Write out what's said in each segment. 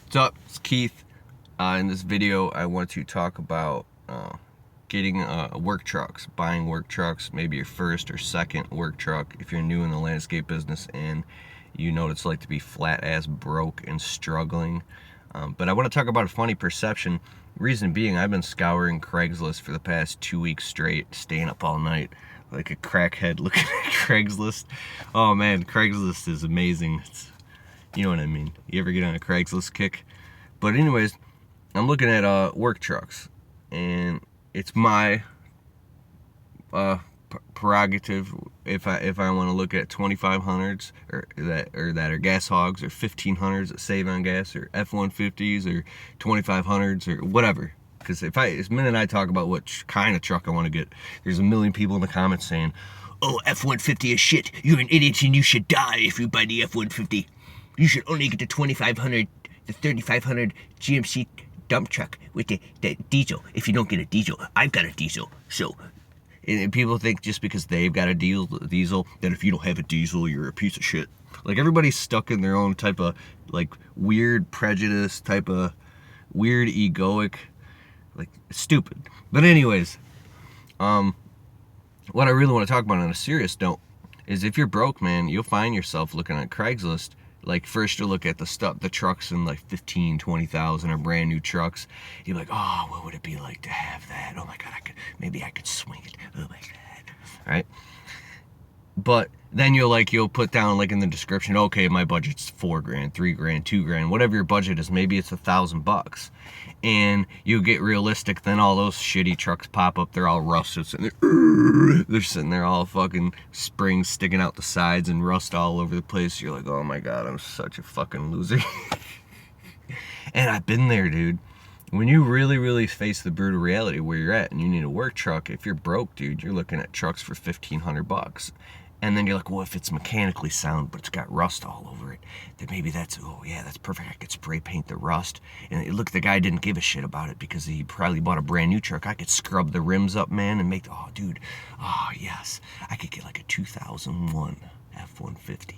What's up? It's Keith. In this video, I want to talk about getting work trucks, buying work trucks, maybe your first or second work truck if you're new in the landscape business and you know what it's like to be flat-ass broke and struggling. But I want to talk about a funny perception. Reason being, I've been scouring Craigslist for the past 2 weeks straight, staying up all night like a crackhead looking at Craigslist. Oh man, Craigslist is amazing. You know what I mean. You ever get on a Craigslist kick? But anyways, I'm looking at work trucks, and it's my prerogative if I want to look at 2500s or that are gas hogs, or 1500s that save on gas, or F-150s or 2500s or whatever. Because the minute I talk about what kind of truck I want to get, there's a million people in the comments saying, "Oh, F-150 is shit. You're an idiot and you should die if you buy the F-150. You should only get the 2500, the 3500 GMC dump truck with the diesel. If you don't get a diesel, I've got a diesel." So, and people think just because they've got a diesel, that if you don't have a diesel, you're a piece of shit. Like, everybody's stuck in their own type of, like, weird prejudice, type of weird egoic, like, stupid. But anyways, what I really want to talk about on a serious note is if you're broke, man, you'll find yourself looking at Craigslist. Like, first you look at the trucks in like 15,000-20,000 or brand new trucks. You're like, oh, what would it be like to have that? Oh my God, maybe I could swing it. Oh my God, right? But then you'll put down, like, in the description, okay, my budget's $4,000, $3,000, $2,000, whatever your budget is. Maybe it's $1,000, and you get realistic. Then all those shitty trucks pop up. They're all rusted. They're sitting there all fucking springs sticking out the sides and rust all over the place. You're like, oh my God, I'm such a fucking loser. And I've been there, dude. When you really face the brutal reality where you're at and you need a work truck, if you're broke, dude, you're looking at trucks for $1,500. And then you're like, well, if it's mechanically sound, but it's got rust all over it, then maybe that's perfect. I could spray paint the rust. And look, the guy didn't give a shit about it because he probably bought a brand new truck. I could scrub the rims up, man, and yes. I could get like a 2001 F-150.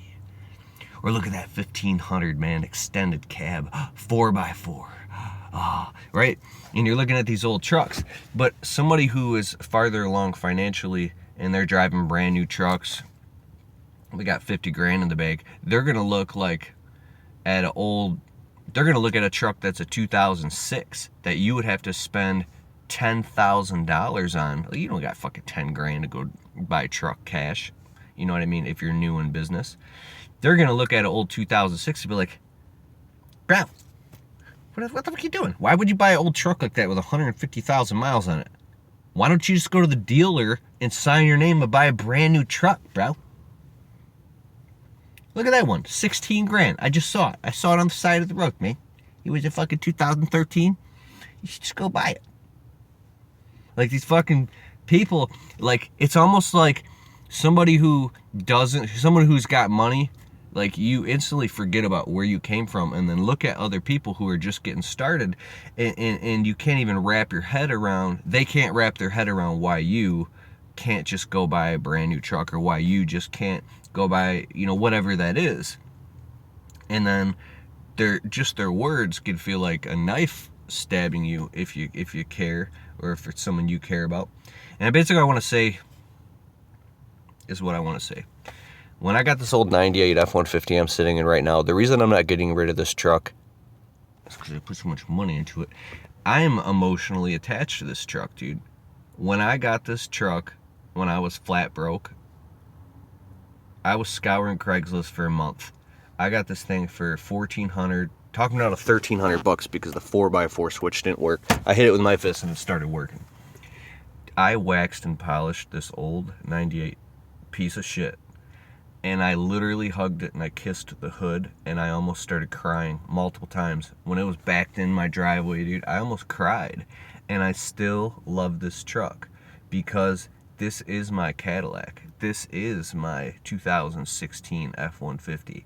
Or look at that 1500, man, extended cab, 4x4. Right? And you're looking at these old trucks. But somebody who is farther along financially and they're driving brand new trucks, we got $50,000 in the bank, they're gonna look at a truck that's a 2006 that you would have to spend $10,000 on. You don't got fucking $10,000 to go buy a truck cash. You know what I mean? If you're new in business, they're gonna look at an old 2006 and be like, bro, what the fuck are you doing? Why would you buy an old truck like that with 150,000 miles on it? Why don't you just go to the dealer and sign your name and buy a brand new truck, bro? Look at that one, $16,000. I just saw it. I saw it on the side of the road, man. It was a fucking 2013. You should just go buy it. Like, these fucking people, like, it's almost like someone who's got money, like, you instantly forget about where you came from and then look at other people who are just getting started, and you can't even wrap your head around, they can't wrap their head around why you can't just go buy a brand new truck, or why you just can't go buy, whatever that is. And then their words could feel like a knife stabbing you if you care, or if it's someone you care about. And basically what I want to say is what I want to say. When I got this old 98 F-150 I'm sitting in right now, the reason I'm not getting rid of this truck is because I put so much money into it. I am emotionally attached to this truck, dude. When I got this truck, when I was flat broke, I was scouring Craigslist for a month. I got this thing for $1,400, talking about $1,300 because the 4x4 switch didn't work. I hit it with my fist and it started working. I waxed and polished this old 98 piece of shit, and I literally hugged it and I kissed the hood, and I almost started crying multiple times. When it was backed in my driveway, dude, I almost cried. And I still love this truck because this is my Cadillac. This is my 2016 F-150.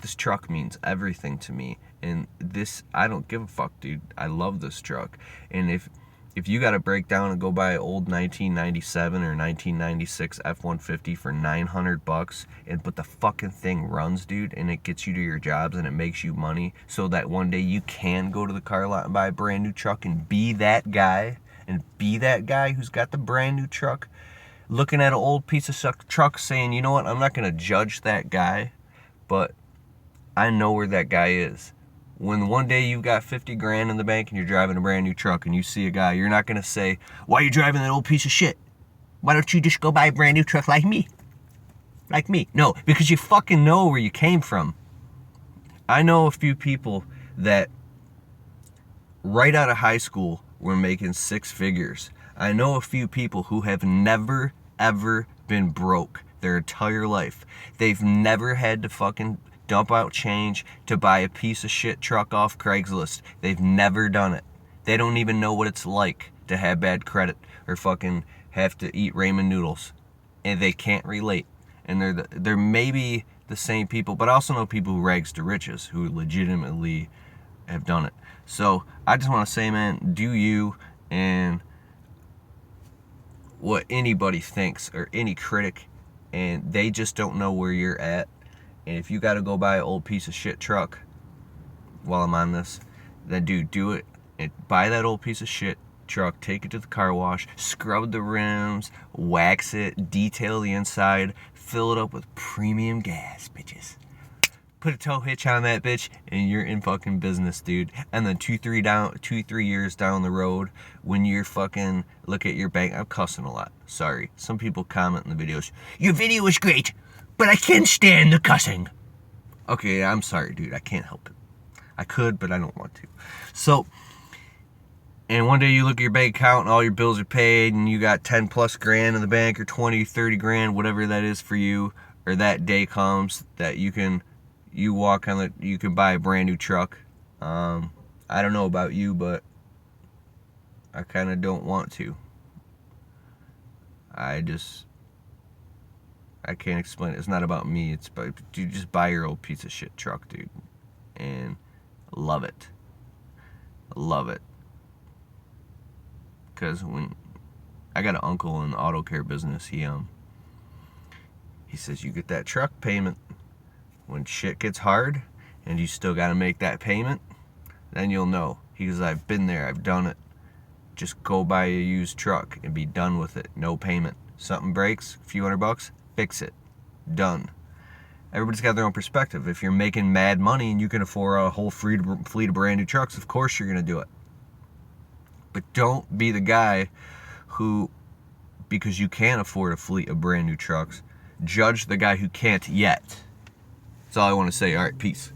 This truck means everything to me. And this, I don't give a fuck, dude. I love this truck. And if if you got to break down and go buy an old 1997 or 1996 F-150 for $900, but the fucking thing runs, dude, and it gets you to your jobs and it makes you money so that one day you can go to the car lot and buy a brand new truck and be that guy who's got the brand new truck, looking at an old piece of truck saying, you know what, I'm not going to judge that guy, but I know where that guy is. When one day you've got 50 grand in the bank and you're driving a brand new truck and you see a guy, you're not going to say, why are you driving that old piece of shit? Why don't you just go buy a brand new truck like me? Like me. No, because you fucking know where you came from. I know a few people that right out of high school were making six figures. I know a few people who have never, ever been broke their entire life. They've never had to fucking dump out change to buy a piece of shit truck off Craigslist. They've never done it. They don't even know what it's like to have bad credit or fucking have to eat ramen noodles. And they can't relate. And they're maybe the same people, but I also know people who rags to riches who legitimately have done it. So I just want to say, man, do you, and what anybody thinks or any critic, and they just don't know where you're at. And if you got to go buy an old piece of shit truck while I'm on this, then dude, do it. And buy that old piece of shit truck, take it to the car wash, scrub the rims, wax it, detail the inside, fill it up with premium gas, bitches. Put a tow hitch on that bitch, and you're in fucking business, dude. And then 2-3 years down the road, when you're fucking look at your bank, I'm cussing a lot. Sorry. Some people comment in the videos, your video is great, but I can't stand the cussing. Okay, I'm sorry, dude. I can't help it. I could, but I don't want to. So, and one day you look at your bank account and all your bills are paid and you got 10 plus grand in the bank or 20, 30 grand, whatever that is for you, or that day comes that you can buy a brand new truck. I don't know about you, but I kind of don't want to. I can't explain it. It's not about me. It's about, dude, just buy your old piece of shit truck, dude, and love it. Love it. Because when I got an uncle in the auto care business, he says you get that truck payment when shit gets hard and you still got to make that payment, then you'll know. He goes, I've been there, I've done it. Just go buy a used truck and be done with it. No payment. Something breaks, a few $100, fix it. Done. Everybody's got their own perspective. If you're making mad money and you can afford a whole fleet of brand new trucks, of course you're going to do it. But don't be the guy who, because you can't afford a fleet of brand new trucks, judge the guy who can't yet. That's all I want to say. All right, peace.